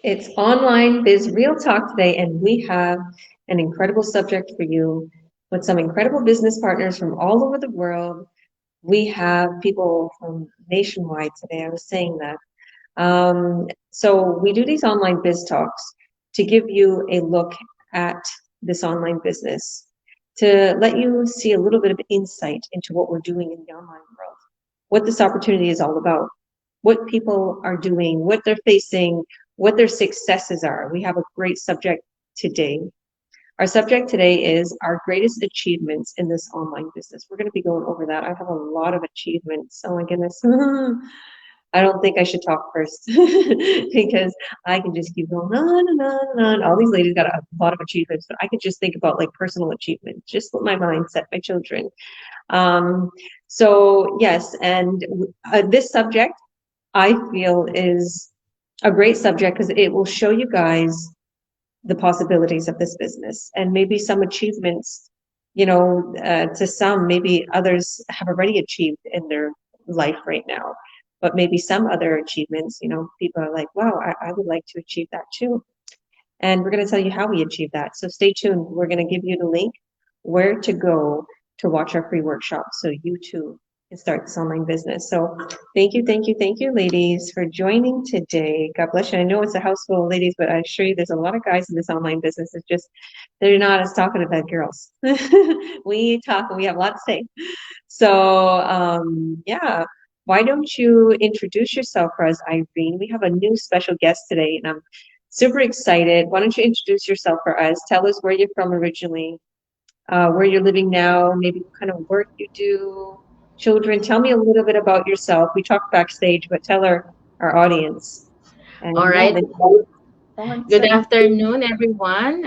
It's Online Biz Real Talk today, and we have an incredible subject for you with some incredible business partners from all over the world. We have people from nationwide today. I was saying that. So we do these online biz talks to give you a look at this online business, to let you see a little bit of insight into what we're doing in the online world, what this opportunity is all about, what people are doing, what they're facing, what their successes are. We have a great subject today. Our subject today is our greatest achievements in this online business. We're going to be going over that. I have a lot of achievements. Oh my goodness. I don't think I should talk first because I can just keep going on and on and on. All these ladies got a lot of achievements, but I could just think about like personal achievement, just what my mindset, my children. Um, so yes, and this subject I feel is a great subject because it will show you guys the possibilities of this business and maybe some achievements, to some, maybe others have already achieved in their life right now, but maybe some other achievements, people are like, wow, I would like to achieve that too. And we're going to tell you how we achieve that. So stay tuned. We're going to give you the link where to go to watch our free workshop so you too can start this online business. So thank you, ladies, for joining today. God bless you. I know it's a house full of ladies, but I assure you there's a lot of guys in this online business. It's just they're not as talkative as girls. We talk and we have a lot to say. So yeah. Why don't you introduce yourself for us, Irene? We have a new special guest today, and I'm super excited. Why don't you introduce yourself for us? Tell us where you're from originally, where you're living now, maybe what kind of work you do, children. Tell me a little bit about yourself. We talked backstage, but tell our audience. All And yeah, right. then go on, Good start. afternoon, everyone.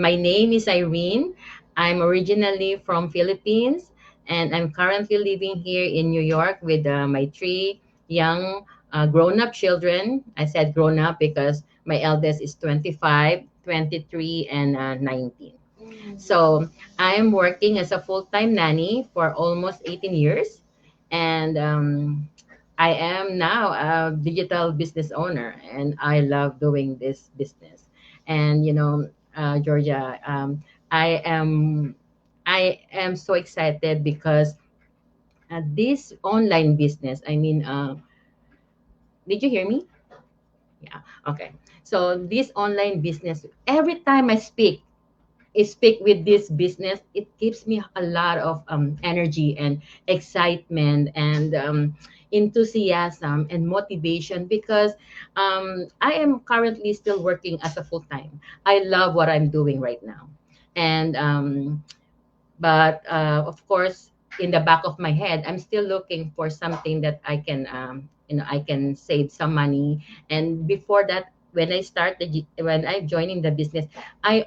My name is Irene. I'm originally from Philippines, and I'm currently living here in New York with my three young grown-up children. I said grown-up because my eldest is 25, 23, and 19. So I'm working as a full-time nanny for almost 18 years, and I am now a digital business owner, and I love doing this business. And Georgia, I am so excited because this online business. I mean, did you hear me? Yeah. Okay. So this online business, every time I speak with this business, it gives me a lot of energy and excitement and enthusiasm and motivation because I am currently still working as a full time. I love what I'm doing right now, and but of course, in the back of my head, I'm still looking for something that I can I can save some money. And before that, when I joining the business, I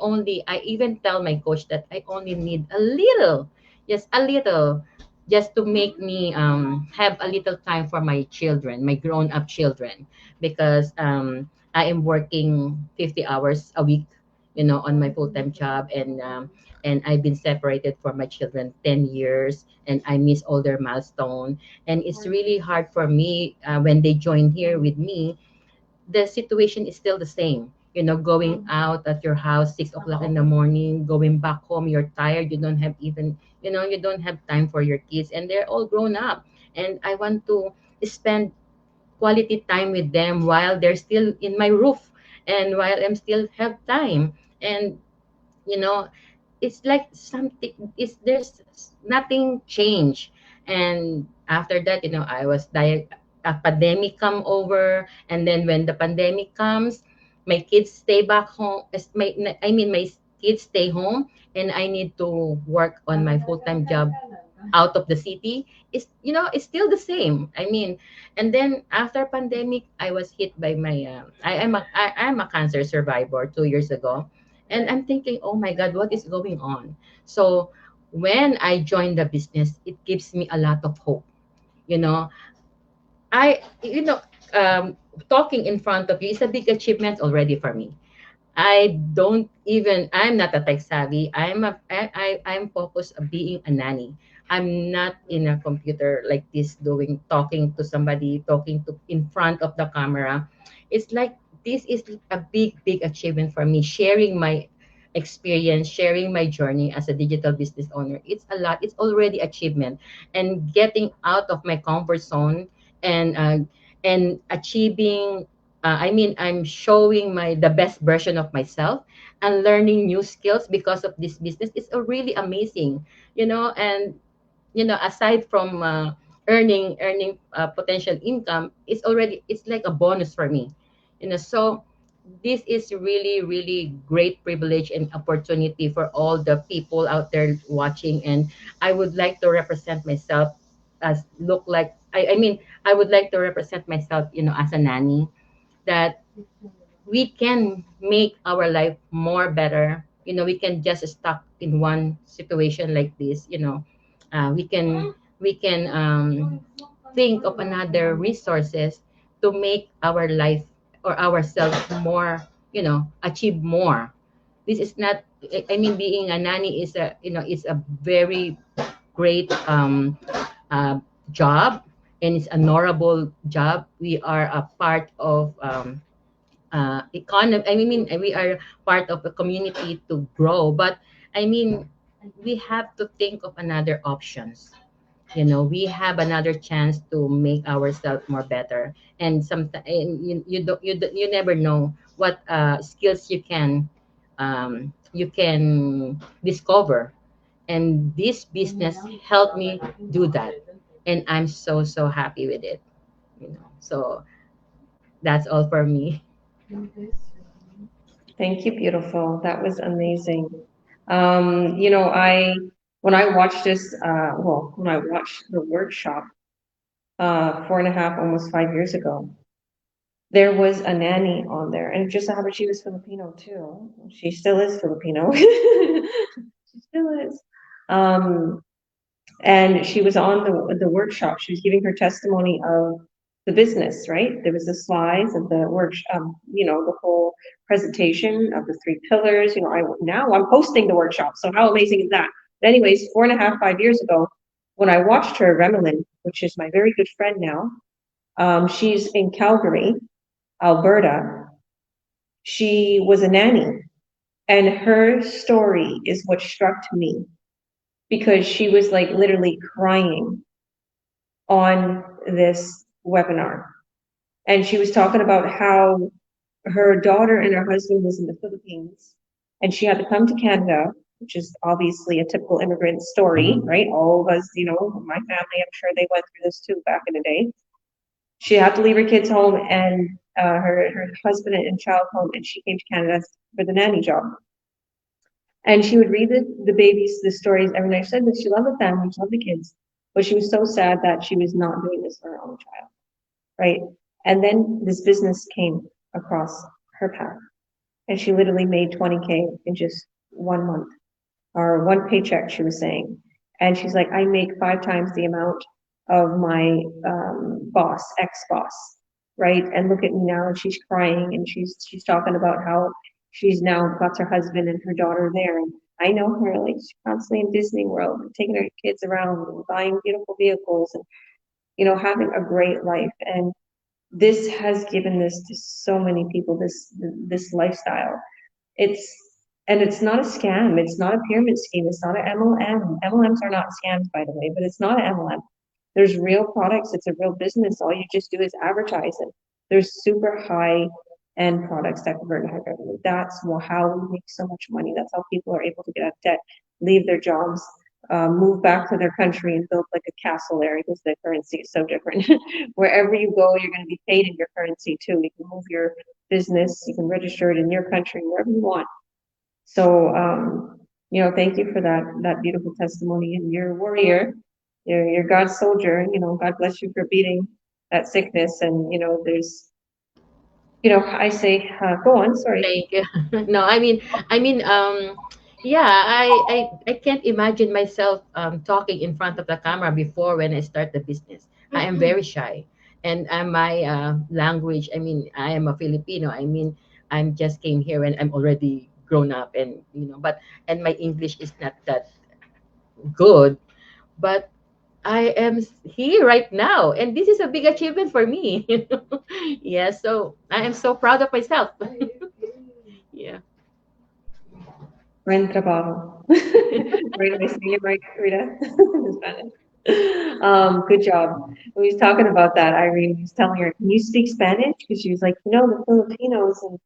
even tell my coach that I only need a little, just a little, just to make me have a little time for my children, my grown up children, because I am working 50 hours a week, on my full time job. And I've been separated from my children 10 years, and I miss all their milestone. And it's really hard for me when they join here with me. The situation is still the same. Going out at your house 6 o'clock in the morning, going back home, you're tired. You don't have even, you don't have time for your kids, and they're all grown up. And I want to spend quality time with them while they're still in my roof, and while I'm still have time. And you know it's like something is there's nothing change. And after that, I was a pandemic come over, and then when the pandemic comes, my kids stay back home. My kids stay home, and I need to work on my full-time job out of the city. It's still the same. And then after pandemic, I was hit by my I'm a cancer survivor 2 years ago. And I'm thinking, oh my god, what is going on? So when I joined the business, it gives me a lot of hope. you know I talking in front of you is a big achievement already for me. I'm not a tech savvy. I'm focused on being a nanny. I'm not in a computer like this, talking to somebody, talking to in front of the camera. It's like this is a big achievement for me, sharing my experience, sharing my journey as a digital business owner. It's a lot, it's already achievement. And getting out of my comfort zone, and achieving, I'm showing my the best version of myself, and learning new skills because of this business. It's a really amazing, and aside from earning potential income, it's like a bonus for me. So this is really great privilege and opportunity for all the people out there watching. And I would like to represent myself as look like I would like to represent myself, as a nanny, that we can make our life more better. We can just stuck in one situation like this. We can think of another resources to make our life or ourselves more, achieve more. This is not, being a nanny is a very great job, and it's a honorable job. We are a part of economy. We are part of a community to grow, but I mean, we have to think of another options. We have another chance to make ourselves more better. And sometimes you never know what skills you can discover. And this business helped me do that, and I'm so happy with it. So that's all for me. Thank you, beautiful. That was amazing. When I watched this, when I watched the workshop, 4.5, almost 5 years ago, there was a nanny on there, and it just so happened she was Filipino too. She still is Filipino. She still is. Um, and she was on the workshop. She was giving her testimony of the business, right? There was the slides of the workshop, the whole presentation of the 3 pillars. Now I'm hosting the workshop, so how amazing is that? But anyways, 4.5, 5 years ago, when I watched her, Remelin, which is my very good friend now, she's in Calgary, Alberta. She was a nanny, and her story is what struck me because she was like literally crying on this webinar. And she was talking about how her daughter and her husband was in the Philippines and she had to come to Canada, which is obviously a typical immigrant story, right? All of us, my family, I'm sure they went through this too back in the day. She had to leave her kids home and her husband and child home, and she came to Canada for the nanny job. And she would read the babies the stories every night. She said that she loved the family, she loved the kids, but she was so sad that she was not doing this for her own child, right? And then this business came across her path, and she literally made 20K in just 1 month, or one paycheck, she was saying. And she's like, I make 5 times the amount of my boss, ex-boss, right? And look at me now, and she's crying, and she's talking about how she's now got her husband and her daughter there. And I know her, like she's constantly in Disney World, and taking her kids around and buying beautiful vehicles, and having a great life. And this has given this to so many people, this lifestyle. It's and it's not a scam. It's not a pyramid scheme. It's not an MLM. MLMs are not scams, by the way, but it's not an MLM. There's real products. It's a real business. All you just do is advertise it. There's super high end products that convert to high revenue. That's how we make so much money. That's how people are able to get out of debt, leave their jobs, move back to their country and build like a castle there because the currency is so different. Wherever you go, you're going to be paid in your currency too. You can move your business, you can register it in your country, wherever you want. So, thank you for that beautiful testimony. And you're a warrior, you're God's soldier. God bless you for beating that sickness. And I say, go on. Sorry. Thank you. No, yeah, I can't imagine myself talking in front of the camera before when I start the business. I am very shy, and my language. I am a Filipino. I'm just came here and I'm already grown up, and but and my English is not that good, but I am here right now, and this is a big achievement for me. Yeah, so I am so proud of myself. Yeah. Buen trabajo. Right, am I saying it right, Rita? In Spanish. Good job. We was talking about that. Irene was telling her, "Can you speak Spanish?" Because she was like, the Filipinos and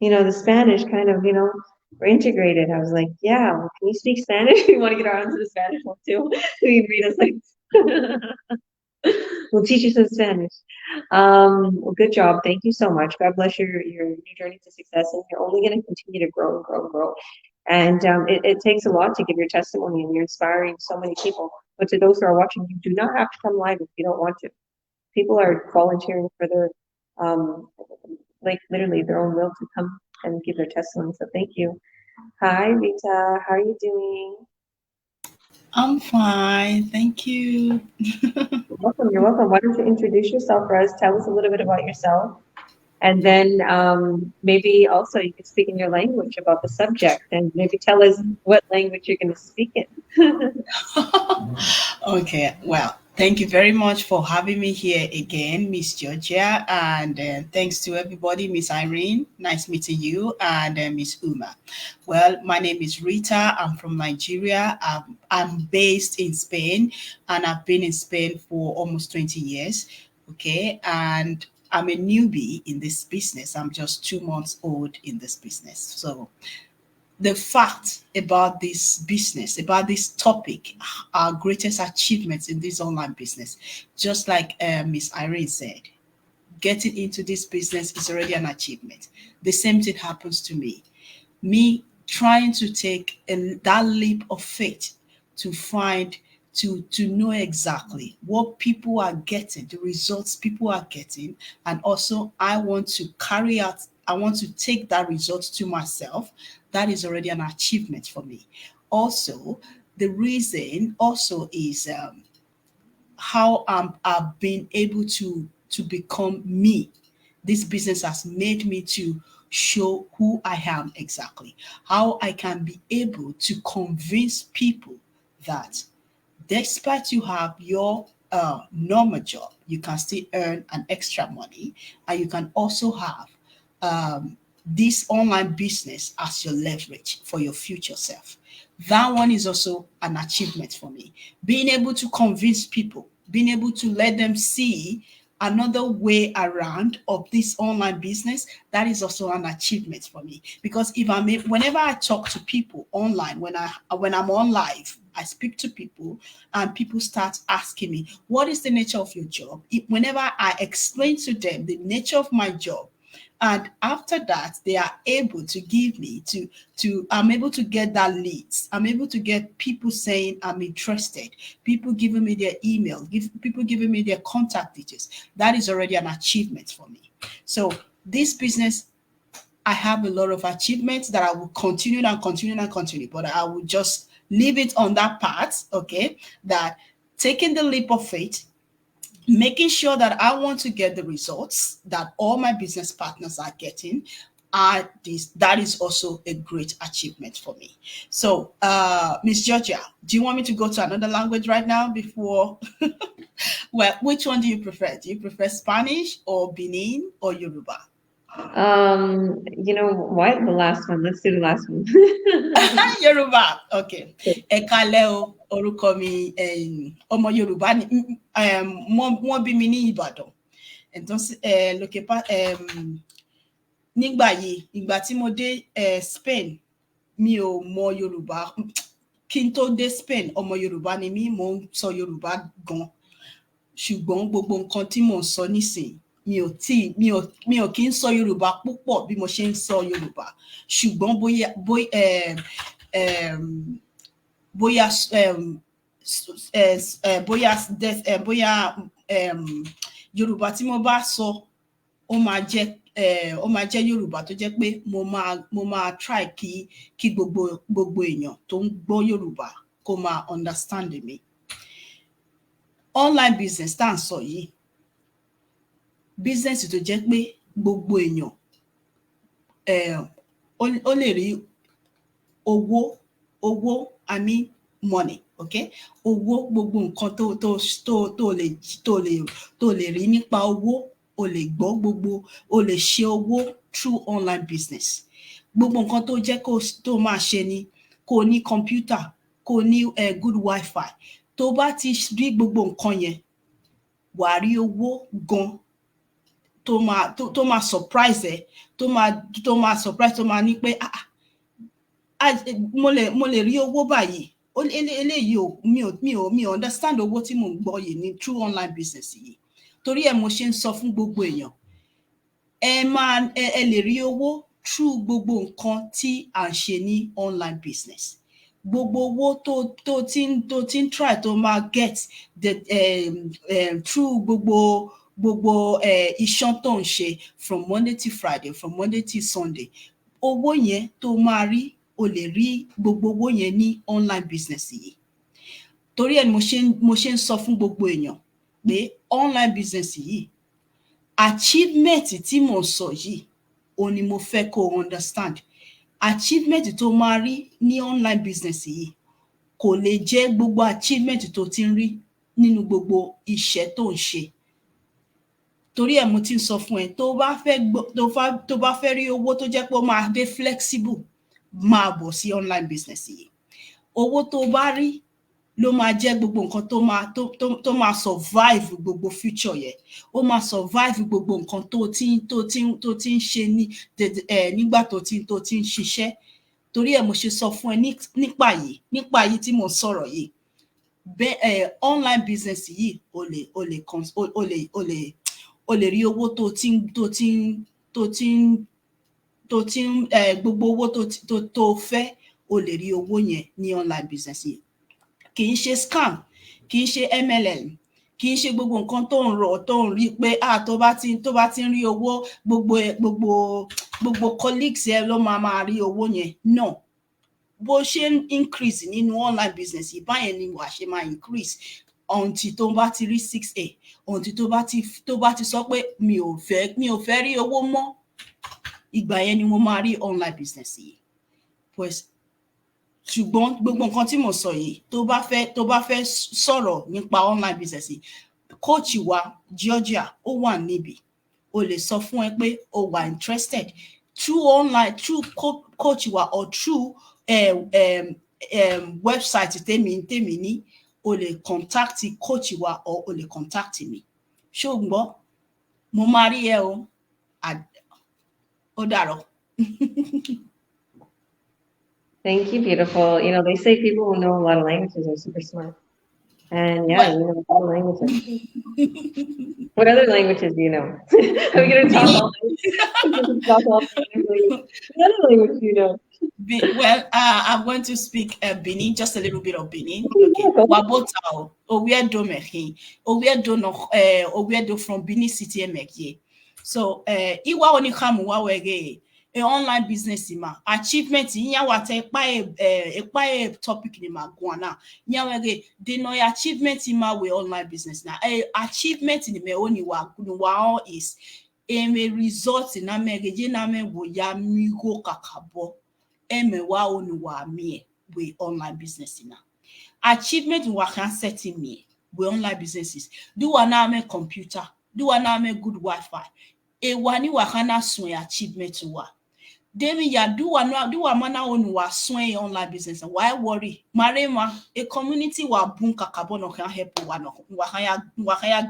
the Spanish kind of, were integrated. I was like, "Yeah, well, can you speak Spanish?" We want to get our onto the Spanish one too. Rita's like, "We'll teach you some Spanish." Well, good job. Thank you so much. God bless your new journey to success, and you're only going to continue to grow and grow and grow. And it takes a lot to give your testimony, and you're inspiring so many people. But to those who are watching, you do not have to come live if you don't want to. People are volunteering for their, like literally their own will to come and give their testimony. So thank you. Hi, Rita. How are you doing? I'm fine, thank you. Welcome. You're welcome. Why don't you introduce yourself, Rez? Tell us a little bit about yourself. And then maybe also you could speak in your language about the subject and maybe tell us what language you're going to speak in. Okay, well, thank you very much for having me here again, Miss Georgia, and thanks to everybody, Miss Irene. Nice meeting you, and Miss Uma. Well, my name is Rita. I'm from Nigeria. I'm based in Spain, and I've been in Spain for almost 20 years. Okay, and I'm a newbie in this business. I'm just 2 months old in this business. So the fact about this business, about this topic, our greatest achievements in this online business, just like Miss Irene said, getting into this business is already an achievement. The same thing happens to me. Me trying to take that leap of faith to find to know exactly what people are getting, the results people are getting, and also I want to carry out, I want to take that result to myself. That is already an achievement for me. Also, the reason also is how I've been able to become me. This business has made me to show who I am exactly, how I can be able to convince people that despite you have your normal job, you can still earn an extra money, and you can also have this online business as your leverage for your future self. That one is also an achievement for me. Being able to convince people, being able to let them see another way around of this online business, that is also an achievement for me. Because if whenever I talk to people online, when I'm on live, I speak to people and people start asking me, what is the nature of your job? Whenever I explain to them the nature of my job, and after that they are able to give me to I'm able to get that leads, I'm able to get people saying I'm interested, people giving me their email, people giving me their contact details. That is already an achievement for me. So this business, I have a lot of achievements that I will continue and continue and continue, but I will just leave it on that part. Okay, that taking the leap of faith, making sure that I want to get the results that all my business partners are getting. That is also a great achievement for me. So, Miss Georgia, do you want me to go to another language right now before? Well, which one do you prefer? Do you prefer Spanish or Benin or Yoruba? Why the last one? Let's do the last one. Yorùbá, okay. Ẹ kalẹ́ o, orúkọ mi ọmọ Yorùbá ni, wọ́n bí mi ní Ìbàdàn. Entonces, lo que pasa, nígbà yìí, ìgbà tí mo dé Spain, mi ò mọ Yorùbá. Kí n tó dé Spain, ọmọ Yorùbá ni mí, mò ń sọ Yorùbá gan. Ṣùgbọ́n gbogbo nǹkan tí mò ń sọ nísìnyí, mi ò kí ń sọ Yorùbá púpọ̀ bí mo ṣe ń sọ Yorùbá. Ṣùgbọ́n bóyá Yorùbá tí mo bá sọ ó máa jẹ́ Yorùbá tó jẹ́ pé mo máa try kí gbogbo èèyàn tó ń gbọ́ Yorùbá kó máa understand mi. Online business tá à ń sọ yìí, business tó jẹ́ pé gbogbo èèyàn ó lè rí owó, I mean money, okay? Owó, gbogbo nǹkan tó lè rí nípa owó, o lè gbọ́ gbogbo, o lè ṣe owó through online business. Gbogbo nǹkan tó jẹ́ tó máa ṣe ni kó ní kọ̀mpútà, kó ní good WIFI. Tó bá ti rí gbogbo nǹkan yẹn, wà á rí owó gan tó máa surprise ẹ, tó máa surprise, tó máa ní pé mo lè rí owó báyìí. Eléyìí mi ò understand owó tí mò ń gbọ́ yìí ní through online business yìí. Torí ẹ̀ mo ṣe ń sọ fún gbogbo èèyàn, ẹ lè rí owó through gbogbo nǹkan tí à ń ṣe ní online business. Gbogbo owó tó ti ń try tó máa get through gbogbo iṣan tó ń ṣe from Monday to Friday, from Monday to Sunday. Owó yẹn tó máa rí, o lè rí gbogbo owó yẹn ní online business yìí. Torí ẹ̀ mo ṣe ń sọ fún gbogbo èèyàn pé online business yìí, achievement tí mo sọ yìí, òun ni mo fẹ́ kó understand. Achievement tó máa rí ní online business yìí kò lè jẹ́ gbogbo achievement tó ti ń rí nínú gbogbo iṣẹ́ tó ń ṣe. Torí ẹ̀ mo ti ń sọ fún ẹ, tó bá fẹ́ rí owó tó jẹ́ pé ó máa dé flexible, máa bọ̀ sí online business yìí. Owó tó bá rí ló máa jẹ́ gbogbo nǹkan tó máa survive gbogbo future yẹn. Ó máa survive gbogbo nǹkan tó ti ń ṣe nígbà tó ti ń ṣiṣẹ́. Torí ẹ̀ mo ṣe sọ fún ẹ nípa yìí tí mo sọ̀rọ̀ yìí. Online business yìí o lè rí owó tó ti ń gbogbo owó tó fẹ́, o lè rí owó yẹn ní online business yìí. Kì í ṣe scam, kì í ṣe MLM, kì í ṣe gbogbo nǹkan tó ń rí pé tó bá ti ń rí owó, gbogbo colleagues ẹ ló máa rí owó yẹn. No. Bó ṣe ń increase nínú online business yìí, báyẹn ni wàá ṣe máa increase until tó bá ti rí 6A, until tó bá ti sọ pé mi ò fẹ́ rí owó mọ́. Ìgbà yẹn ni mo máa rí online business yìí. Pues ṣùgbọ́n gbogbo nǹkan tí mo sọ yìí, tó bá fẹ́ sọ̀rọ̀ nípa online business yìí, coach wa Georgia ó wà níbí. O lè sọ fún ẹ pé o wà interested through online, through coach wa, or through website tèmi ní. O lè contact coach wa, or o lè contact mi. Ṣùgbọ́n mo máa rí ẹ o. Ó dàárọ̀. Thank you, beautiful. They say people who know a lot of languages are super smart. And yeah, you know a lot of languages. What other languages do you know? Are we going to talk all English? What other language do you know? Well, I'm going to speak Benin, just a little bit of Benin. Okay. Wabotao, Owiedo Mehi, Owiedo from Benin City, Emekye. So, Iwa Onikamu Wawege, online business ma achievement nya wata ekpa topic ni magwana nya wege de no achievement ma we online business na achievement ni me oni wa is me result na megeje na me wo ya mi go kakabo wa oni wa mi we online business na achievement wa can setting me we online businesses do na me computer do na me good Wi-Fi wani wa kana sun achievement wa Demi ya do mana on wa swing online business. Why worry? Marema, a community wa bunka kabono can help wa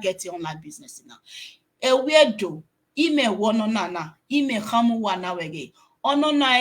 get online business now. E weirdo, ime wono nana, ime hamu wana wege. Ono na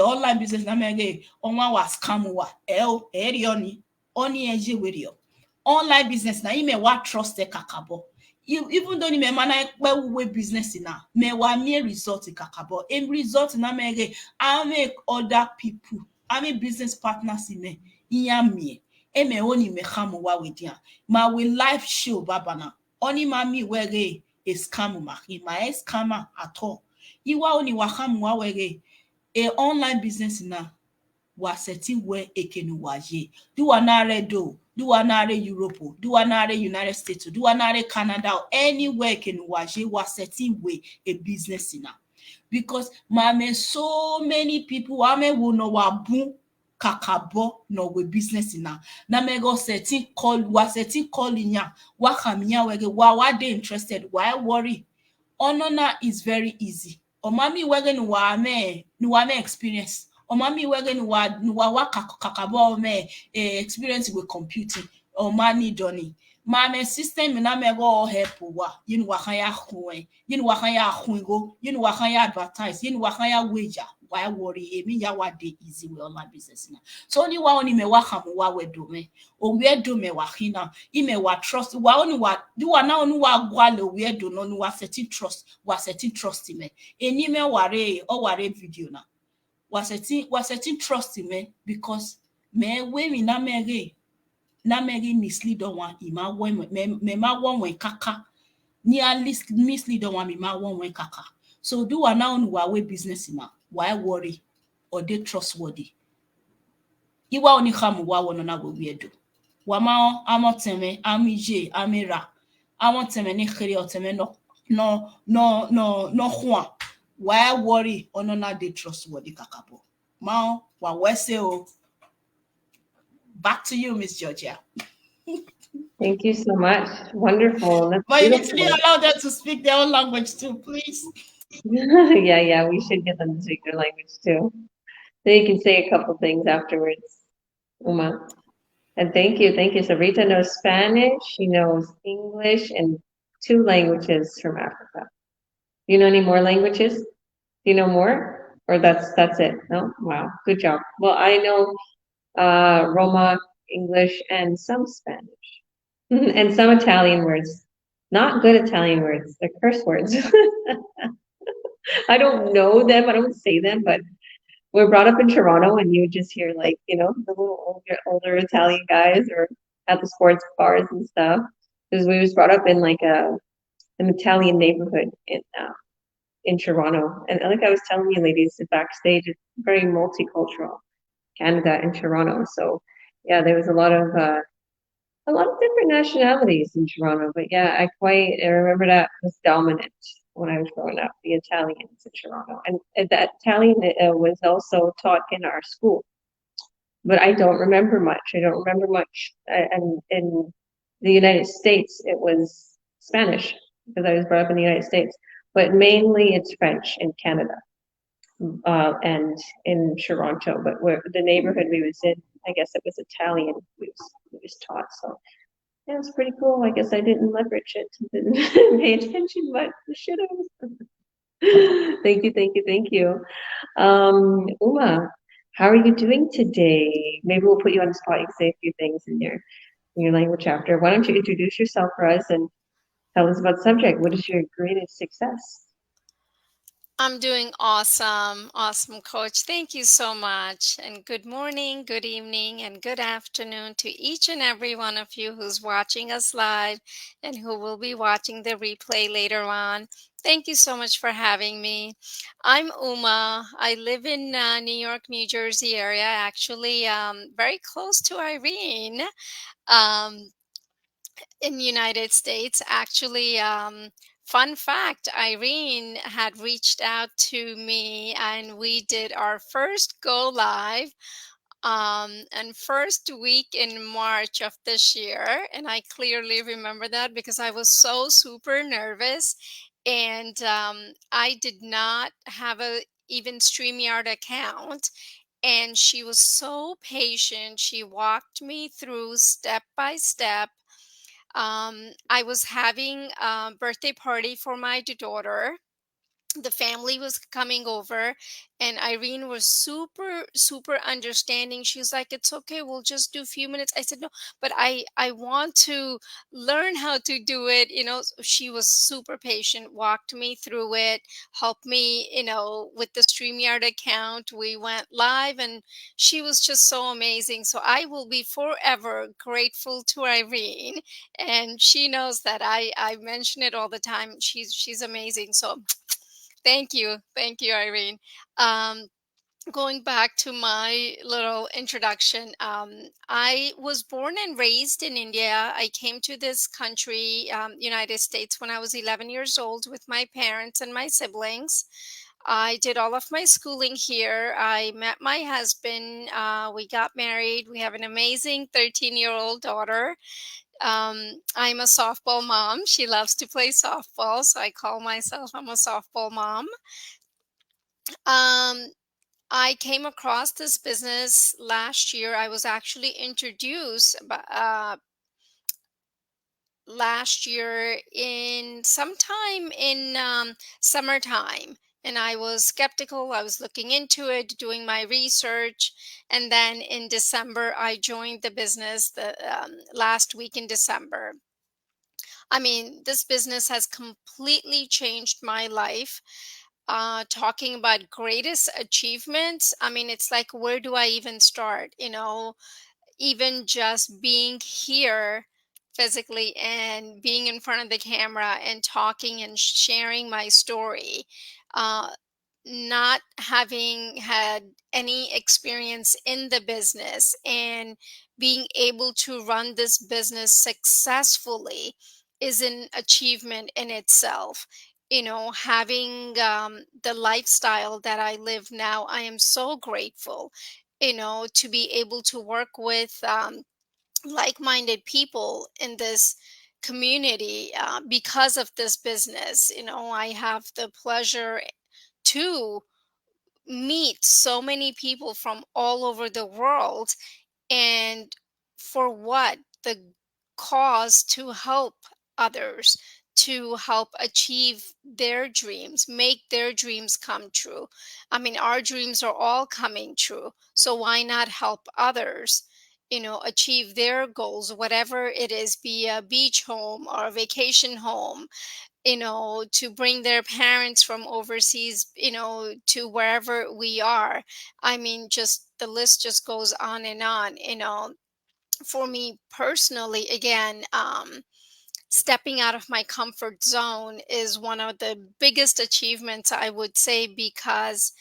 online business na mege, onwa wa scam wa. Erioni, oni eje werio. Online business na ime wa trust e kakabo. Even though ni me mana we business na me wa me result kakabo em result na me I make other people I make business partners in me iya me e me oni me khamo wa we dia ma we live show baba na oni ma mi we e scam ma e scammer at all iwa oni wa khamo wa we online business na wa seti we ekenu waje do anare do anare Europe, do anare United States, do anare Canada, or anywhere can waje was setting way a business in now. Because mame so many people ame will know wa boom kakabo no we business na mego setting call wa setting call nya wa kamia wege wa dey interested why worry onona is very easy omami wege ni wa me experience omami wege ni wa kakabo me experience with computing omani journey mame system na mego help wa yin wa kan ya kun yin wa kan ya kungo yin wa kan ya advertise yin wa kan ya wager why worry emi ya wa dey easy with online business na so ni wa oni me wa kan wa we do me o we do me wa hina I me wa trust wa oni wa di wa na oni wa gwa le we do no ni wa setting trust me eni me ware video na wa setting trust me because me we mi na meri mislead one ima one me ma one kaka ni at least mislead one me ma one kaka so do wa now wa we business na why worry or they trustworthy iwa oni khamu wa wono na go weirdo wa ma amoteme amije amira amoteme ni khiri oteme no khwa why worry ono na they trustworthy kakabo ma wa wese o back to you Miss Georgia. Thank you so much. Wonderful. That's But you need to beautiful. allow them to speak their own language too, please. Yeah, we should get them to speak their language too. Then you can say a couple things afterwards, Uma. And thank you. So Rita knows Spanish, she knows English, and 2 languages from Africa. Do you know any more languages? Do you know more? Or that's it? No? Wow, good job. Well, I know Roma, English, and some Spanish. And some Italian words. Not good Italian words. They're curse words. I don't know them. I don't say them, but we're brought up in Toronto, and you just hear like the little older Italian guys or at the sports bars and stuff. Because we was brought up in like an Italian neighborhood in Toronto, and like I was telling you, ladies, backstage, it's very multicultural, Canada and Toronto. So yeah, there was a lot of different nationalities in Toronto, but yeah, I remember that was dominant when I was growing up, the Italians in Toronto. And that Italian was also taught in our school, but I don't remember much. I don't remember much. And in the United States, it was Spanish because I was brought up in the United States, but mainly it's French in Canada and in Toronto. But the neighborhood we was in, I guess it was Italian we was taught. So yeah, it was pretty cool. I guess I didn't leverage it, didn't pay attention, but I should have. Thank you. Uma, how are you doing today? Maybe we'll put you on the spot. You can say a few things in your language chapter. Why don't you introduce yourself for us and tell us about the subject? What is your greatest success? I'm doing awesome. Awesome, coach. Thank you so much. And good morning, good evening, and good afternoon to each and every one of you who's watching us live and who will be watching the replay later on. Thank you so much for having me. I'm Uma. I live in New York, New Jersey area, actually very close to Irene. Um, in United States. Actually, fun fact, Irene had reached out to me and we did our first go live and first week in March of this year. And I clearly remember that because I was so super nervous and I did not have a even StreamYard account. And she was so patient. She walked me through step by step. I was having a birthday party for my daughter. The family was coming over and Irene was super super understanding. She was like, it's okay, we'll just do a few minutes. I said no, but I want to learn how to do it, she was super patient, walked me through it, helped me, with the StreamYard account. We went live and she was just so amazing. So I will be forever grateful to Irene, and she knows that I mention it all the time. She's amazing. So thank you, Irene. Um, Going back to my little introduction, I was born and raised in India. I came to this country, United States, when I was 11 years old with my parents and my siblings. I did all of my schooling here. I met my husband. We got married. We have an amazing 13-year-old daughter. I'm a softball mom. She loves to play softball, so I call myself I'm a softball mom. Um, I came across this business last year. I was actually introduced last year in sometime in summertime. And I was skeptical. I was looking into it, doing my research. And then in December, I joined the business the last week in December. I mean, this business has completely changed my life. Talking about greatest achievements, I mean, it's like, where do I even start? Even just being here physically and being in front of the camera and talking and sharing my story, uh, not having had any experience in the business and being able to run this business successfully is an achievement in itself. Having the lifestyle that I live now, I am so grateful, to be able to work with like-minded people in this community because of this business. I have the pleasure to meet so many people from all over the world, and for what? The cause to help others, to help achieve their dreams, make their dreams come true. I mean, our dreams are all coming true, so why not help others, achieve their goals, whatever it is, be a beach home or a vacation home, to bring their parents from overseas, to wherever we are. I mean, just the list just goes on and on. For me personally, again, stepping out of my comfort zone is one of the biggest achievements, I would say, because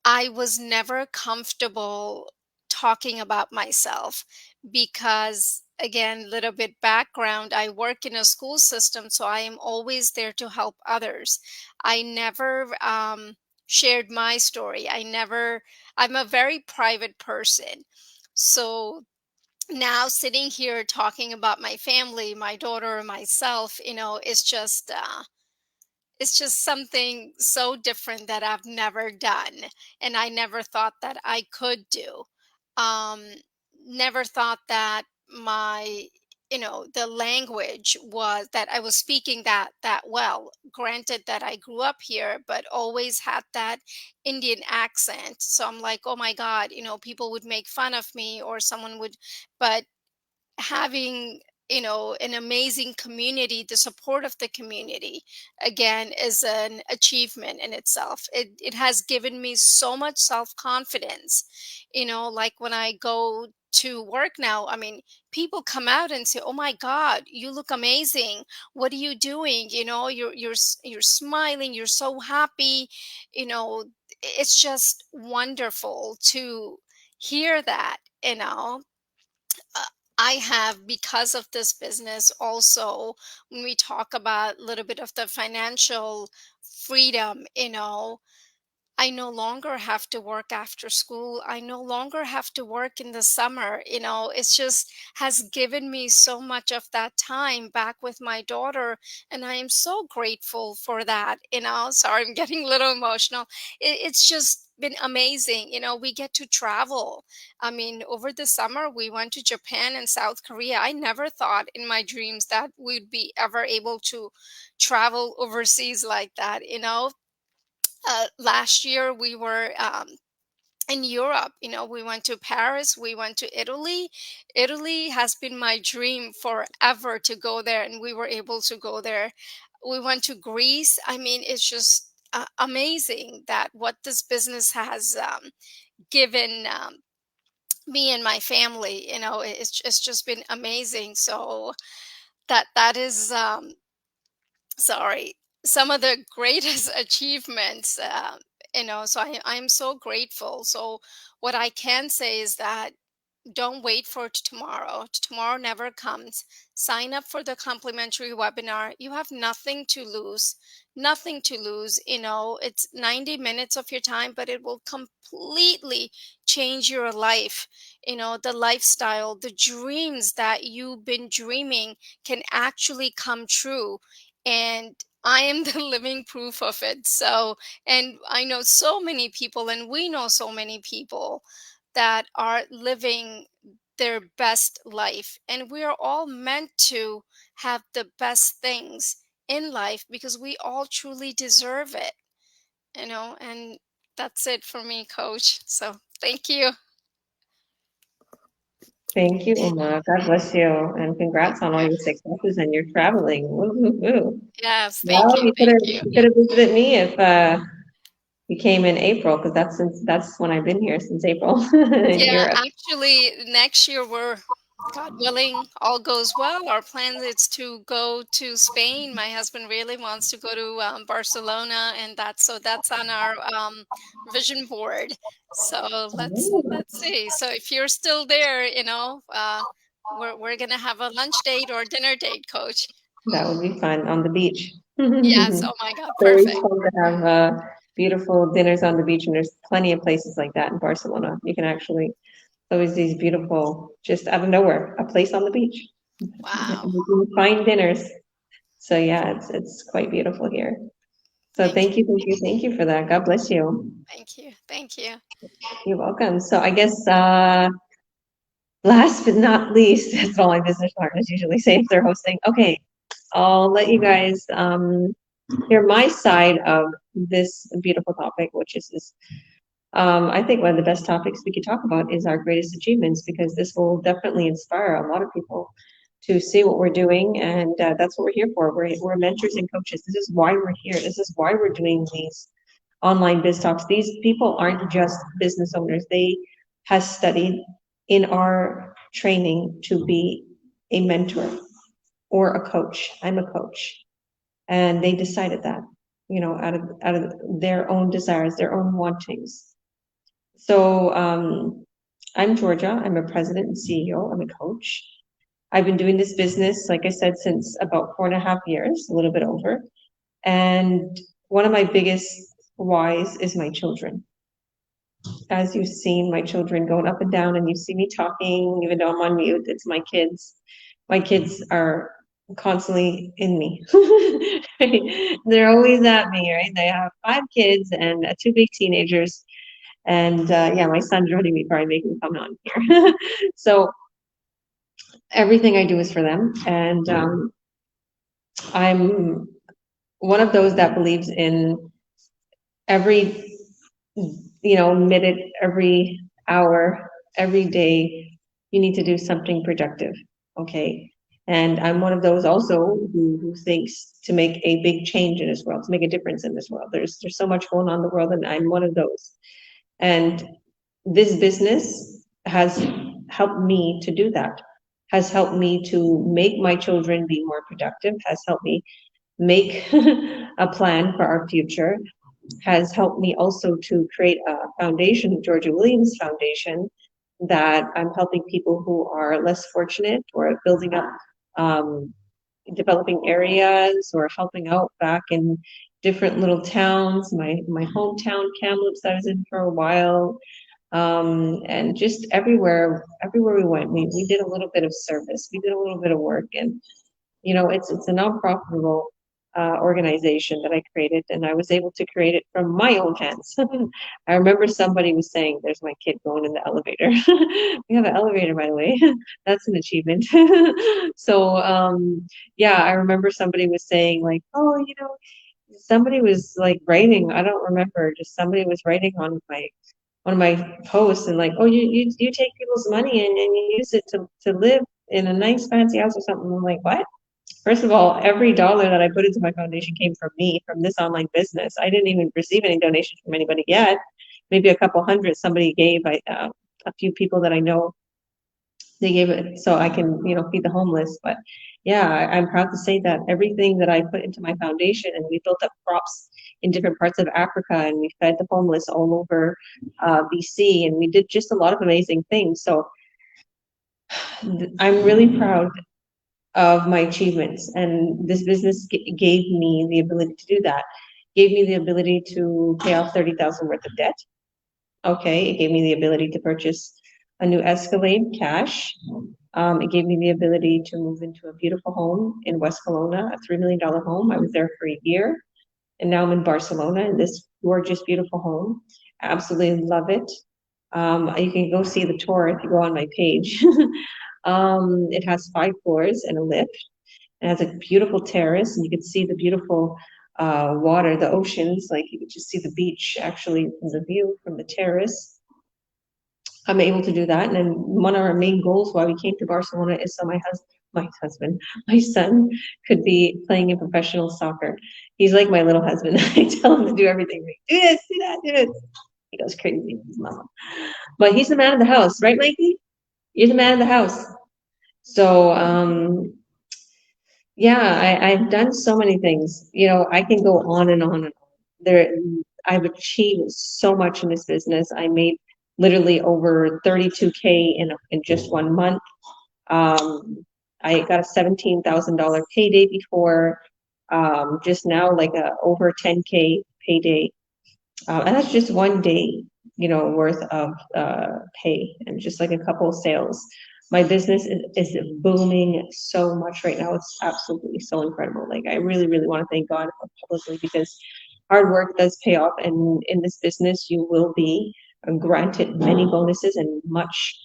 I was never comfortable talking about myself because, again, little bit background, I work in a school system, so I am always there to help others. I never shared my story. I'm a very private person. So now sitting here talking about my family, my daughter, myself, it's just something so different that I've never done, and I never thought that I could do. Um, Never thought that my, the language was that I was speaking that well. Granted that I grew up here, but always had that Indian accent. So I'm like, oh my God, people would make fun of me, or someone would, but having, an amazing community, the support of the community, again, is an achievement in itself. It has given me so much self-confidence, like when I go to work now. I mean, people come out and say, oh my God, you look amazing, what are you doing? You're smiling, you're so happy. It's just wonderful to hear that. uh, I have, because of this business, also, when we talk about a little bit of the financial freedom, I no longer have to work after school. I no longer have to work in the summer. It's just has given me so much of that time back with my daughter. And I am so grateful for that. Sorry, I'm getting a little emotional. It's just been amazing. We get to travel. I mean, over the summer, we went to Japan and South Korea. I never thought in my dreams that we'd be ever able to travel overseas like that. Last year we were in Europe. We went to Paris, we went to Italy. Italy has been my dream forever to go there, and we were able to go there. We went to Greece. I mean, it's just amazing that what this business has given me and my family. It's just been amazing. So that is sorry, some of the greatest achievements. So I'm so grateful. So what I can say is that don't wait for tomorrow. Tomorrow never comes. Sign up for the complimentary webinar. You have nothing to lose, nothing to lose. It's 90 minutes of your time, but it will completely change your life. The lifestyle, the dreams that you've been dreaming can actually come true. And I am the living proof of it. So, and I know so many people, and we know so many people that are living their best life. And we are all meant to have the best things in life because we all truly deserve it. And that's it for me, coach. So thank you. Thank you, Uma. God bless you, and congrats on all your successes and your traveling. Woo, woo, woo. Yes, thank Well, you. Thank you. you could have visited me if you came in April, because that's when I've been here since April in Yeah, Europe. actually, next year God willing, all goes well. Our plan is to go to Spain. My husband really wants to go to Barcelona, and that's on our vision board. So let's see. So if you're still there, we're gonna have a lunch date or dinner date, coach. That would be fun on the beach. Yes. Oh my God, It's always perfect. fun to have beautiful dinners on the beach, and there's plenty of places like that in Barcelona. You can actually, always these beautiful, just out of nowhere, a place on the beach. Wow. You can find dinners. So yeah, it's quite beautiful here. So Thank you. thank you for that. God bless you. Thank you. Thank you. You're welcome. So I guess last but not least, that's what all my business partners usually say if they're hosting. Okay, I'll let you guys hear my side of this beautiful topic, which is this. I think one of the best topics we could talk about is our greatest achievements, because this will definitely inspire a lot of people to see what we're doing, and that's what we're here for. We're mentors and coaches. This is why we're here. This is why we're doing these online biz talks. These people aren't just business owners. They have studied in our training to be a mentor or a coach. I'm a coach, and they decided that, out of their own desires, their own wantings. So I'm Georgia. I'm a president and CEO. I'm a coach. I've been doing this business, like I said, since about 4.5 years, a little bit over. And one of my biggest whys is my children. As you've seen, my children going up and down, and you see me talking, even though I'm on mute, it's my kids. My kids are constantly in me. They're always at me, right? They have 5 kids and 2 big teenagers. And yeah, my son's running me, probably making me come on here. So everything I do is for them. And I'm one of those that believes in every, minute, every hour, every day, you need to do something productive. Okay. And I'm one of those also who thinks to make a big change in this world, to make a difference in this world. There's so much going on in the world, and I'm one of those. And this business has helped me to do that, has helped me to make my children be more productive, has helped me make a plan for our future, has helped me also to create a foundation, Georgia Williams Foundation, that I'm helping people who are less fortunate, or building up um, developing areas, or helping out back in different little towns. My hometown, Kamloops, I was in for a while, and just everywhere we went, we did a little bit of service, we did a little bit of work. And it's a non-profitable organization that I created, and I was able to create it from my own hands. I remember somebody was saying, "There's my kid going in the elevator." We have an elevator, by the way. That's an achievement. So yeah, I remember somebody was saying, like, "Oh, somebody was like writing. I don't remember. Just somebody was writing on my one of my posts, and like, oh, you take people's money and you use it to live in a nice fancy house or something." I'm like, what? First of all, every dollar that I put into my foundation came from me, from this online business. I didn't even receive any donations from anybody yet. Maybe a couple hundred somebody gave. A few people that I know, they gave it so I can, feed the homeless. But yeah, I'm proud to say that everything that I put into my foundation, and we built up crops in different parts of Africa, and we fed the homeless all over BC, and we did just a lot of amazing things. So I'm really proud of my achievements. And this business gave me the ability to do that, gave me the ability to pay off 30,000 worth of debt. Okay, it gave me the ability to purchase a new Escalade cash. It gave me the ability to move into a beautiful home in West Kelowna, a $3 million home. I was there for a year, and now I'm in Barcelona in this gorgeous, beautiful home. I absolutely love it. You can go see the tour if you go on my page. It has 5 floors and a lift. It has a beautiful terrace, and you can see the beautiful water, the oceans. Like you could just see the beach actually from the view from the terrace. I'm able to do that. And then one of our main goals why we came to Barcelona is so my son could be playing in professional soccer. He's like my little husband. I tell him to do everything. Like, do this, do that, do this. He goes crazy with his mama. But he's the man of the house, right, Mikey? You're the man of the house. So yeah, I've done so many things. You know, I can go on and on and on. There, I've achieved so much in this business. I made literally over 32K in just 1 month. I got a $17,000 payday before. Just now, like a over 10K payday, and that's just one day, worth of pay, and just like a couple of sales. My business is booming so much right now. It's absolutely so incredible. Like I really, really want to thank God publicly because hard work does pay off, and in this business, you will be granted many bonuses and much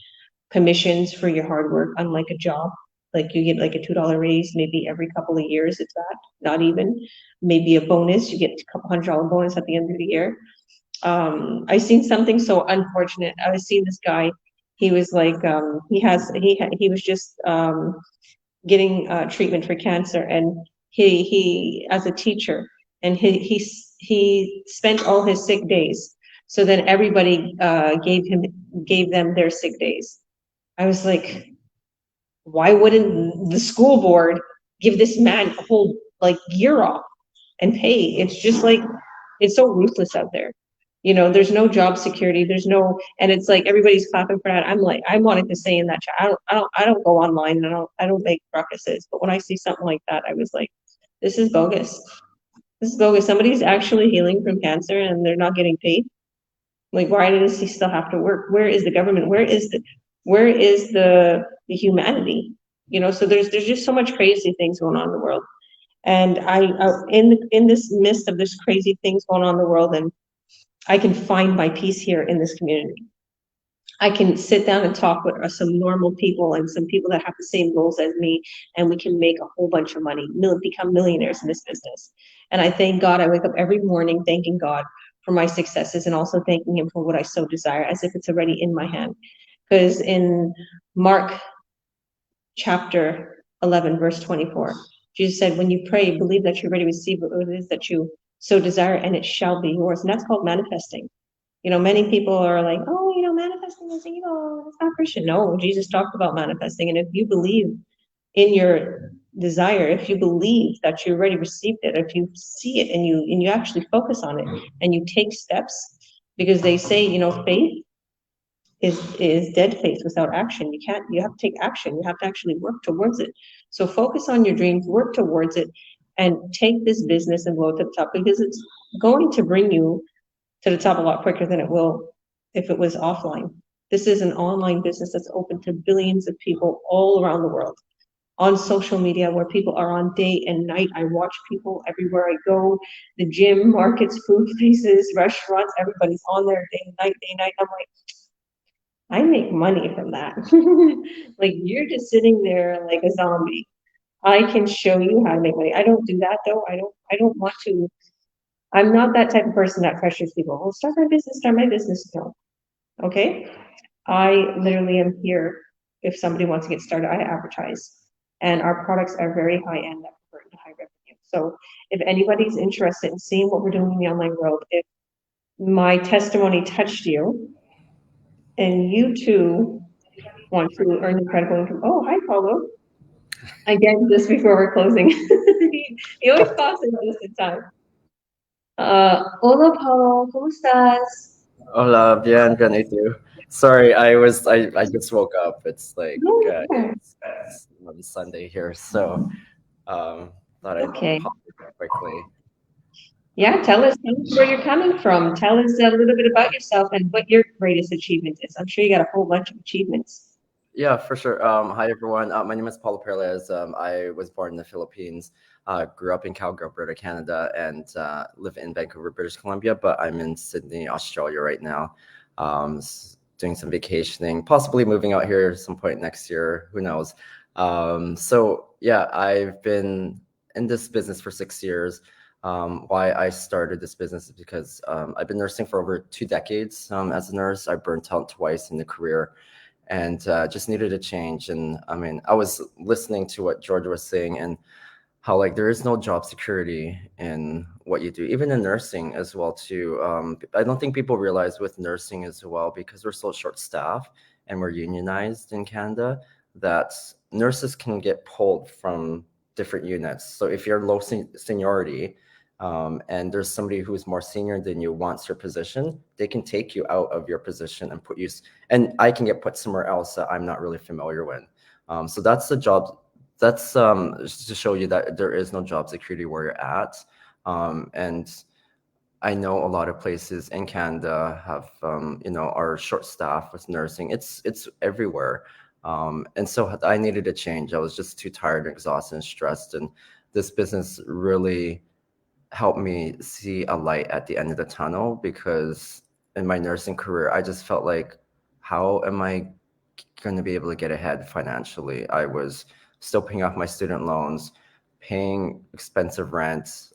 commissions for your hard work, unlike a job. Like you get like a $2 raise maybe every couple of years, if that, not even. Maybe a bonus, you get a couple $100 bonus at the end of the year. I seen something so unfortunate. I was seeing this guy. He was like, he was just getting treatment for cancer, and he as a teacher, and he spent all his sick days. So then everybody gave them their sick days. I was like, why wouldn't the school board give this man a whole like year off and pay? It's just like it's so ruthless out there. There's no job security. There's no, and it's like everybody's clapping for that. I'm like, I wanted to say in that chat, I don't go online, and I don't make ruckuses. But when I see something like that, I was like, this is bogus. This is bogus. Somebody's actually healing from cancer, and they're not getting paid. Like, why does he still have to work? Where is the government? Where is the humanity? So there's just so much crazy things going on in the world. And in this midst of this crazy things going on in the world, and I can find my peace here in this community. I can sit down and talk with some normal people and some people that have the same goals as me, and we can make a whole bunch of money, become millionaires in this business. And I thank God. I wake up every morning thanking God for my successes and also thanking Him for what I so desire, as if it's already in my hand. Because in Mark chapter 11, verse 24, Jesus said, when you pray, believe that you're ready to receive what it is that you so desire, and it shall be yours. And that's called manifesting. Many people are like, oh, manifesting is evil. It's not Christian. No, Jesus talked about manifesting. And if you believe in your desire, if you believe that you already received it, if you see it and you actually focus on it and you take steps, because they say, faith is dead faith without action. You have to take action. You have to actually work towards it. So focus on your dreams, work towards it, and take this business and blow it to the top, because it's going to bring you to the top a lot quicker than it will if it was offline. This is an online business that's open to billions of people all around the world on social media, where people are on day and night. I watch people everywhere I go, the gym, markets, food places, restaurants, everybody's on there day and night, day and night. I'm like, I make money from that. Like, you're just sitting there like a zombie. I can show you how to make money. I don't do that though. I don't want to. I'm not that type of person that pressures people. Well, start my business, start my business. No. Okay. I literally am here. If somebody wants to get started, I advertise. And our products are very high end that convert into high revenue. So if anybody's interested in seeing what we're doing in the online world, if my testimony touched you and you too want to earn incredible income. Oh, hi, Paulo. Again, just before we're closing. he always pops in just in time. Hola, Paulo. ¿Cómo estás? Hola, bien, bien, ¿y tú? Sorry, I just woke up. It's like No, no. it's on Sunday here, so um, thought I'd Okay. pop in quickly. Yeah, tell us where you're coming from. Tell us a little bit about yourself and what your greatest achievement is. I'm sure you got a whole bunch of achievements. Yeah, for sure. Hi everyone. My name is Paulo Paralejas. I was born in the Philippines. Grew up in Calgary, Alberta, Canada, and live in Vancouver, British Columbia. But I'm in Sydney, Australia right now, doing some vacationing, possibly moving out here at some point next year. Who knows? So yeah, I've been in this business for 6 years. Why I started this business is because I've been nursing for over 2 decades. As a nurse, I burned out twice in the career and just needed a change. And I mean, I was listening to what George was saying and how like there is no job security in what you do, even in nursing as well too. I don't think people realize with nursing as well, because we're so short staffed and we're unionized in Canada, that nurses can get pulled from different units. So if you're low seniority, and there's somebody who's more senior than you wants your position, they can take you out of your position and put you, and I can get put somewhere else that I'm not really familiar with. So that's the job. That's just to show you that there is no job security where you're at. And I know a lot of places in Canada have, are short staffed with nursing. It's everywhere. And so I needed a change. I was just too tired, exhausted, and stressed. And this business really helped me see a light at the end of the tunnel, because in my nursing career, I just felt like, how am I going to be able to get ahead financially? I was still paying off my student loans, paying expensive rent,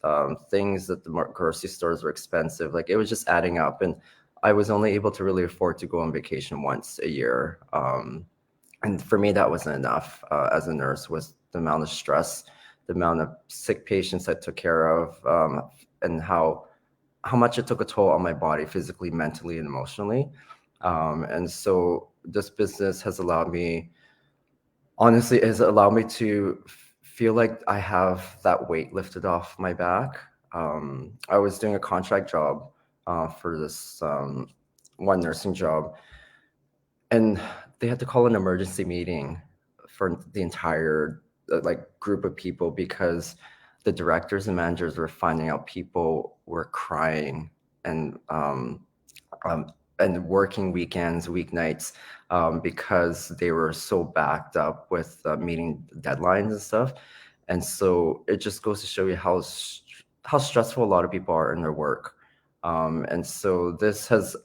things that the grocery stores were expensive. Like it was just adding up. And I was only able to really afford to go on vacation once a year. And for me, that wasn't enough as a nurse, was the amount of stress, the amount of sick patients I took care of, and how much it took a toll on my body physically, mentally, and emotionally. And so this business has allowed me, honestly, has allowed me to feel like I have that weight lifted off my back. I was doing a contract job for this one nursing job, and they had to call an emergency meeting for the entire like group of people, because the directors and managers were finding out people were crying and um, and working weekends, weeknights, because they were so backed up with meeting deadlines and stuff. And so it just goes to show you how stressful a lot of people are in their work. And so this has,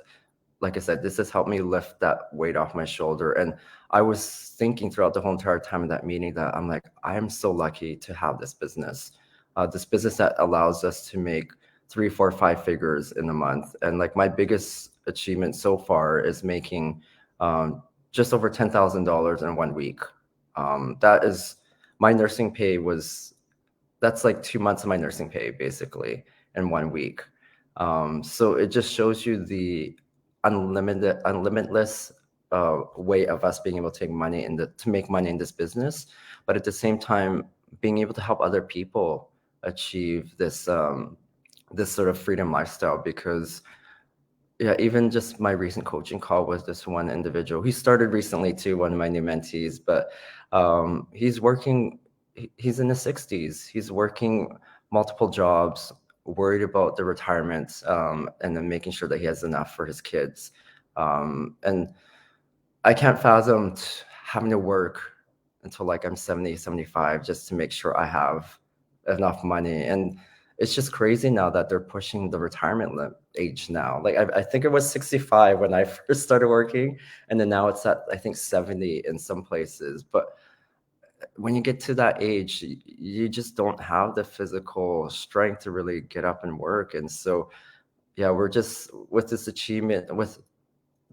like I said, this has helped me lift that weight off my shoulder. And I was thinking throughout the whole entire time of that meeting that I'm like, I am so lucky to have this business that allows us to make 3, 4, 5 figures in a month. And like my biggest achievement so far is making just over $10,000 in 1 week. That is my nursing pay was that's like 2 months of my nursing pay basically in 1 week. So it just shows you the unlimitless way of us being able to take money to make money in this business, but at the same time being able to help other people achieve this sort of freedom lifestyle. Because yeah, even just my recent coaching call with this one individual. He started recently too, one of my new mentees, but he's working. He's in the 60s. He's working multiple jobs, worried about the retirement, and then making sure that he has enough for his kids. And I can't fathom having to work until like I'm 70, 75 just to make sure I have enough money. And it's just crazy now that they're pushing the retirement age now. Like I think it was 65 when I first started working, and then now it's at I think 70 in some places. But when you get to that age, you just don't have the physical strength to really get up and work. And so yeah, we're just with this achievement, with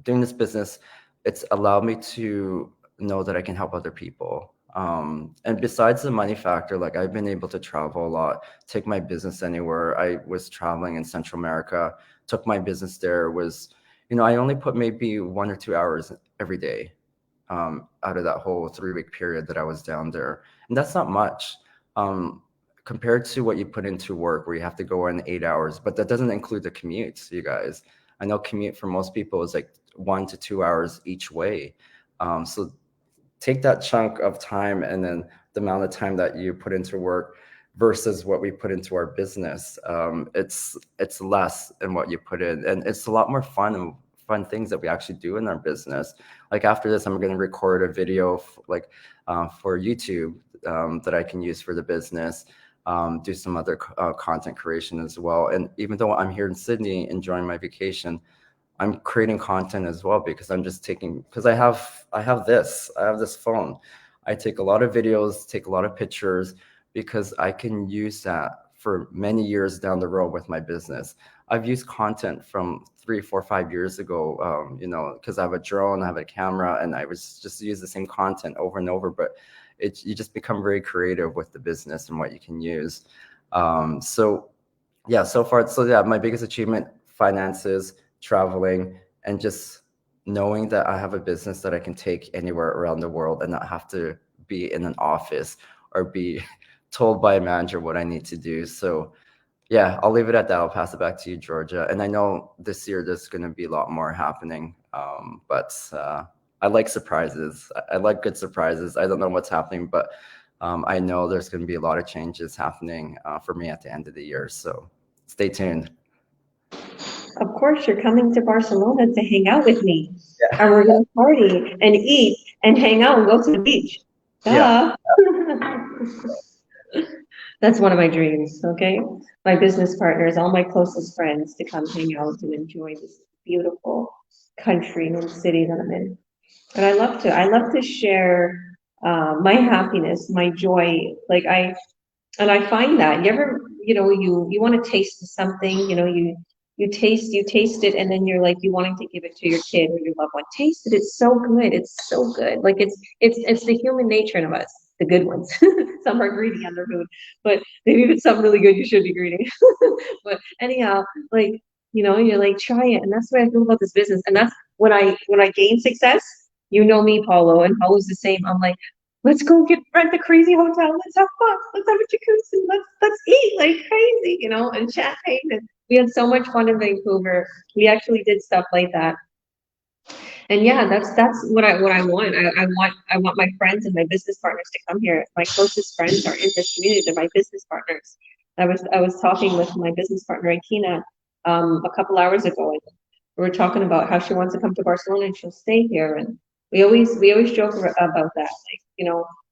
doing this business, it's allowed me to know that I can help other people. And besides the money factor, like I've been able to travel a lot, take my business anywhere. I was traveling in Central America, took my business there, I only put maybe 1 or 2 hours every day out of that whole 3 week period that I was down there. And that's not much compared to what you put into work where you have to go in 8 hours, but that doesn't include the commutes, you guys. I know commute for most people is like 1 to 2 hours each way. So take that chunk of time and then the amount of time that you put into work versus what we put into our business, it's less than what you put in, and it's a lot more fun things that we actually do in our business. Like after this, I'm going to record a video for YouTube, that I can use for the business, do some other content creation as well. And even though I'm here in Sydney enjoying my vacation, I'm creating content as well, because I'm just taking, because I have this phone. I take a lot of videos, take a lot of pictures, because I can use that for many years down the road with my business. I've used content from 3, 4, 5 years ago, because I have a drone, I have a camera, and I was just use the same content over and over. But you just become very creative with the business and what you can use. So yeah, so far, so yeah, my biggest achievement, finances, traveling, and just knowing that I have a business that I can take anywhere around the world and not have to be in an office or be told by a manager what I need to do. So yeah, I'll leave it at that. I'll pass it back to you, Georgia. And I know this year there's going to be a lot more happening, but I like surprises. I like good surprises. I don't know what's happening, but I know there's going to be a lot of changes happening for me at the end of the year. So stay tuned. Of course, you're coming to Barcelona to hang out with me, Yeah. and we're gonna party and eat and hang out and go to the beach. Yeah. Duh. That's one of my dreams, okay? My business partners, all my closest friends to come hang out and enjoy this beautiful country and city that I'm in. And I love to share my happiness, my joy. And I find that you ever, you want to taste something, you taste it, and then you're like, you wanting to give it to your kid or your loved one. Taste it, it's so good, it's so good. Like it's the human nature in us, the good ones. Some are greedy on their food, but maybe if it's something really good, you should be greedy. But anyhow, like, you're like, try it, and that's what I feel about this business. And that's when I gain success, me, Paulo, and Paulo's the same. I'm like, let's go rent a crazy hotel. Let's have fun. Let's have a jacuzzi. Let's eat like crazy, and champagne. And we had so much fun in Vancouver. We actually did stuff like that. And yeah, that's what I want. I want my friends and my business partners to come here. My closest friends are in this community. They're my business partners. I was talking with my business partner Akina a couple hours ago, and we were talking about how she wants to come to Barcelona and she'll stay here. And we always joke about that, like,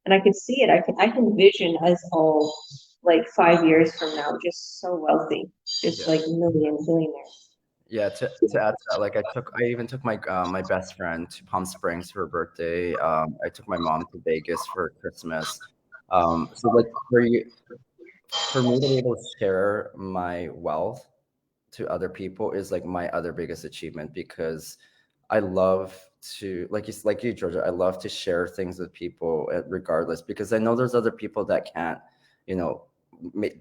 and I could see it. I can vision us all like 5 years from now, just so wealthy, just Yeah. like billionaires. Yeah, to add to that, like I even took my best friend to Palm Springs for her birthday. I took my mom to Vegas for Christmas. So like for me to be able to share my wealth to other people is like my other biggest achievement, because I love to, like you, Georgia, I love to share things with people, regardless, because I know there's other people that can't, you know,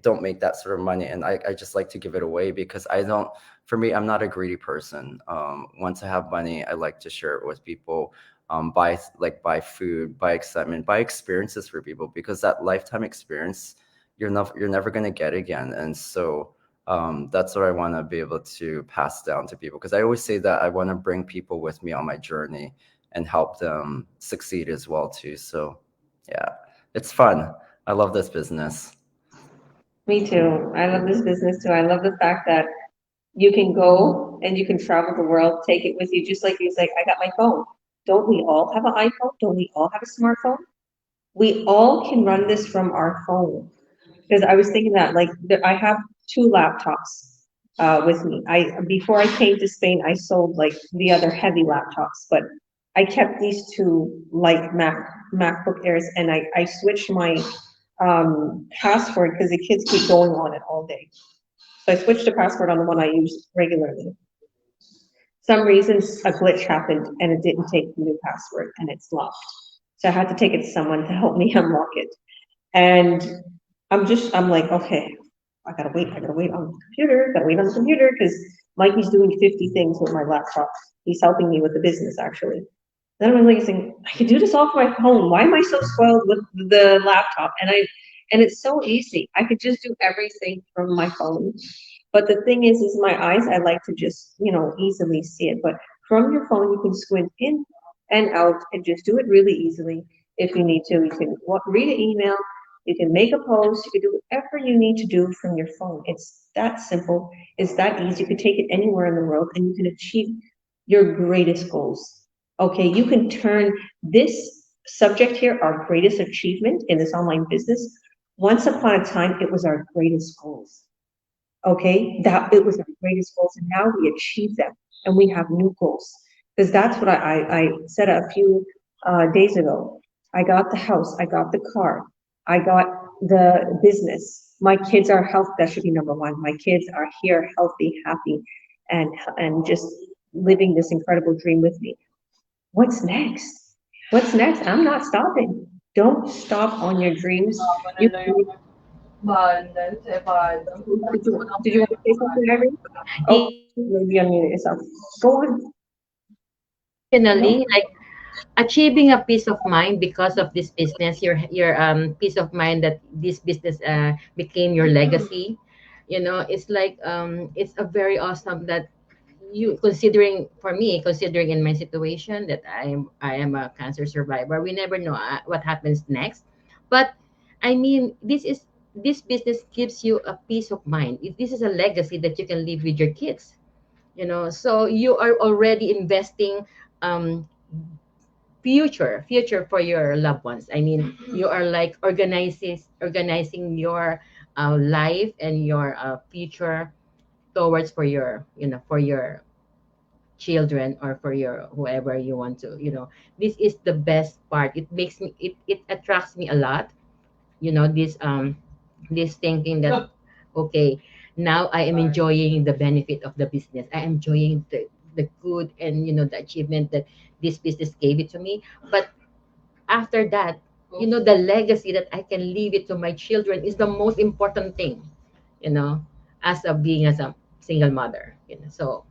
don't make that sort of money, and I just like to give it away, because I don't. For me, I'm not a greedy person. Once I have money, I like to share it with people. Buy food, buy excitement, buy experiences for people, because that lifetime experience you're never gonna get again, and so that's what I want to be able to pass down to people, because I always say that I want to bring people with me on my journey and help them succeed as well too. So yeah, it's fun. I love this business. Me too. I love this business too. I love the fact that you can go and you can travel the world, take it with you, just like you say, I got my phone. Don't we all have an iPhone? Don't we all have a smartphone? We all can run this from our phone. Because I was thinking that, like, I have two laptops with me. Before I came to Spain, I sold like the other heavy laptops, but I kept these two light MacBook Airs, and I switched my password because the kids keep going on it all day. So I switched the password on the one I use regularly. Some reason a glitch happened and it didn't take the new password and it's locked. So I had to take it to someone to help me unlock it. And I'm like, okay, I gotta wait on the computer, because Mikey's doing 50 things with my laptop. He's helping me with the business, actually. Then I'm like saying, I can do this off my phone. Why am I so spoiled with the laptop? And it's so easy. I could just do everything from my phone. But the thing is my eyes, I like to just, easily see it. But From your phone, you can squint in and out and just do it really easily. If you need to, you can read an email, you can make a post, you can do whatever you need to do from your phone. It's that simple, it's that easy. You can take it anywhere in the world and you can achieve your greatest goals. Okay, you can turn this subject here, our greatest achievement in this online business. Once upon a time, it was our greatest goals. Okay, that it was our greatest goals, and now we achieve them, and we have new goals. Because that's what I said a few days ago. I got the house, I got the car, I got the business. My kids are healthy. That should be number one. My kids are here, healthy, happy, and just living this incredible dream with me. What's next? What's next? I'm not stopping. Don't stop on your dreams. You did you want to say something, Irene? Oh, maybe unmute yourself. Go on. No? Additionally, like achieving a peace of mind because of this business, your peace of mind that this business became your legacy. You know, it's like it's a very awesome that you considering for me considering in my situation that I am a cancer survivor. We never know what happens next, but I mean this business gives you a peace of mind. This is a legacy that you can leave with your kids, you know, so you are already investing um future for your loved ones. I mean, you are like organizing your life and your future towards for your, you know, for your children or for your whoever you want to, you know. This is the best part. It makes me, it attracts me a lot, you know, this thinking that okay, now I am enjoying the benefit of the business. I am enjoying the good and, you know, the achievement that this business gave it to me. But after that, you know, the legacy that I can leave it to my children is the most important thing, you know, as a being as a single mother, you know. So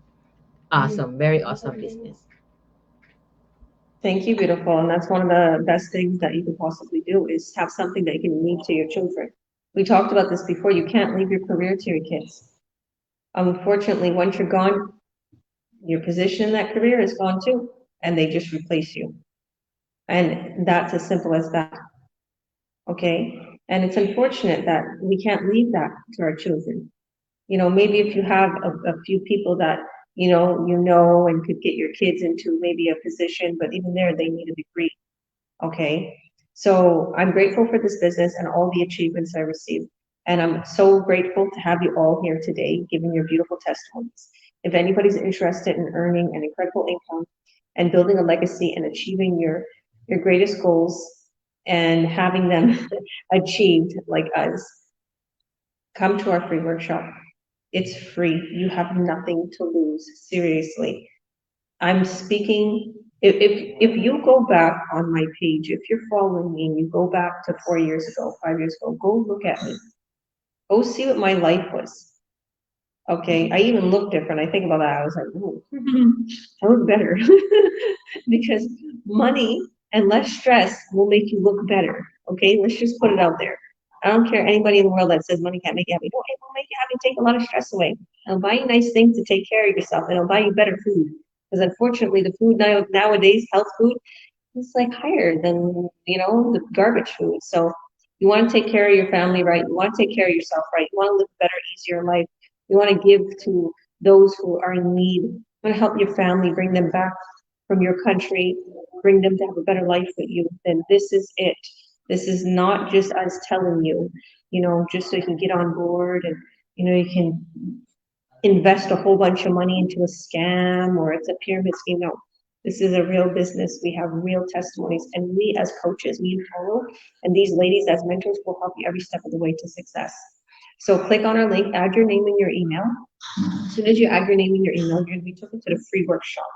awesome, very awesome business. Thank you, beautiful. And that's one of the best things that you could possibly do is have something that you can leave to your children. We talked about this before. You can't leave your career to your kids. Unfortunately, once you're gone, your position in that career is gone too, and they just replace you. And that's as simple as that. Okay. And it's unfortunate that we can't leave that to our children. You know, maybe if you have a few people that, and could get your kids into maybe a position, but even there, they need a degree. Okay. So I'm grateful for this business and all the achievements I received. And I'm so grateful to have you all here today, giving your beautiful testimonies. If anybody's interested in earning an incredible income and building a legacy and achieving your greatest goals and having them achieved like us, come to our free workshop. It's free. You have nothing to lose. Seriously. I'm speaking. If you go back on my page, if you're following me and you go back to 4 years ago, 5 years ago, go look at me. Go see what my life was. Okay, I even look different. I think about that. I was like, ooh, I look better because money and less stress will make you look better. Okay, let's just put it out there. I don't care anybody in the world that says money can't make you happy. No, it will make you happy. Take a lot of stress away. It'll buy you nice things to take care of yourself. And it'll buy you better food. Because unfortunately, the food nowadays, health food, is like higher than the garbage food. So you want to take care of your family right. You want to take care of yourself right. You want to live a better, easier life. You want to give to those who are in need. You want to help your family, bring them back from your country, bring them to have a better life with you. Then this is it. This is not just us telling you, just so you can get on board and you can invest a whole bunch of money into a scam or it's a pyramid scheme. No, this is a real business. We have real testimonies, and we as coaches, me and Paulo, and these ladies as mentors will help you every step of the way to success. So click on our link, add your name and your email. As soon as you add your name and your email, you're going to be taken to the free workshop.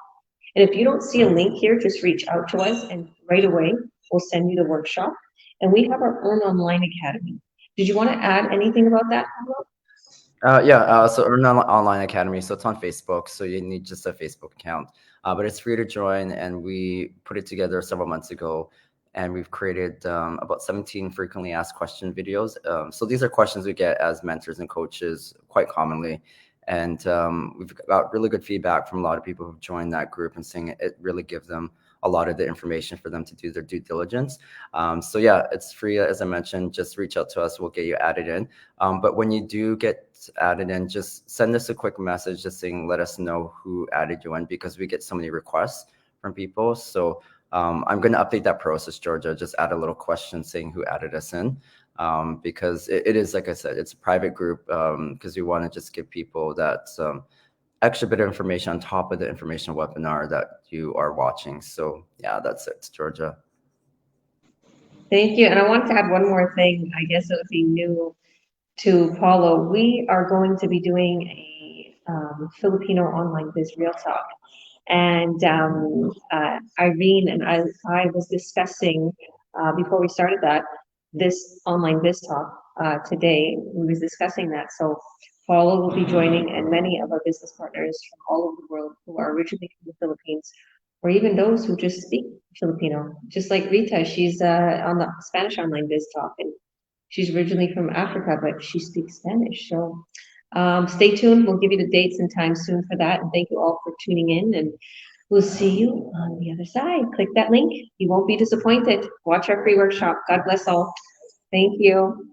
And if you don't see a link here, just reach out to us, and right away we'll send you the workshop. And we have our own online academy. Did you want to add anything about that, Paulo? Yeah, so Earn Online Academy. So it's on Facebook. So you need just a Facebook account, but it's free to join. And we put it together several months ago, and we've created about 17 frequently asked question videos. So these are questions we get as mentors and coaches quite commonly, And we've got really good feedback from a lot of people who've joined that group and saying it really gives them a lot of the information for them to do their due diligence. So yeah, it's free, as I mentioned. Just reach out to us, we'll get you added in. But when you do get added in, just send us a quick message just saying, let us know who added you in, because we get so many requests from people. So I'm going to update that process, Georgia. Just add a little question saying who added us in, because it is, like I said, it's a private group, because we want to just give people that extra bit of information on top of the information webinar that you are watching. So yeah, that's it, Georgia. Thank you. And I want to add one more thing. I guess it would be new to Paulo. We are going to be doing a Filipino online biz real talk. And Irene and I was discussing before we started this online biz talk today. We was discussing that. So Paulo will be joining, and many of our business partners from all over the world who are originally from the Philippines, or even those who just speak Filipino. Just like Rita, she's on the Spanish online biz talk, and she's originally from Africa, but she speaks Spanish. So stay tuned. We'll give you the dates and times soon for that. And thank you all for tuning in. And we'll see you on the other side. Click that link. You won't be disappointed. Watch our free workshop. God bless all. Thank you.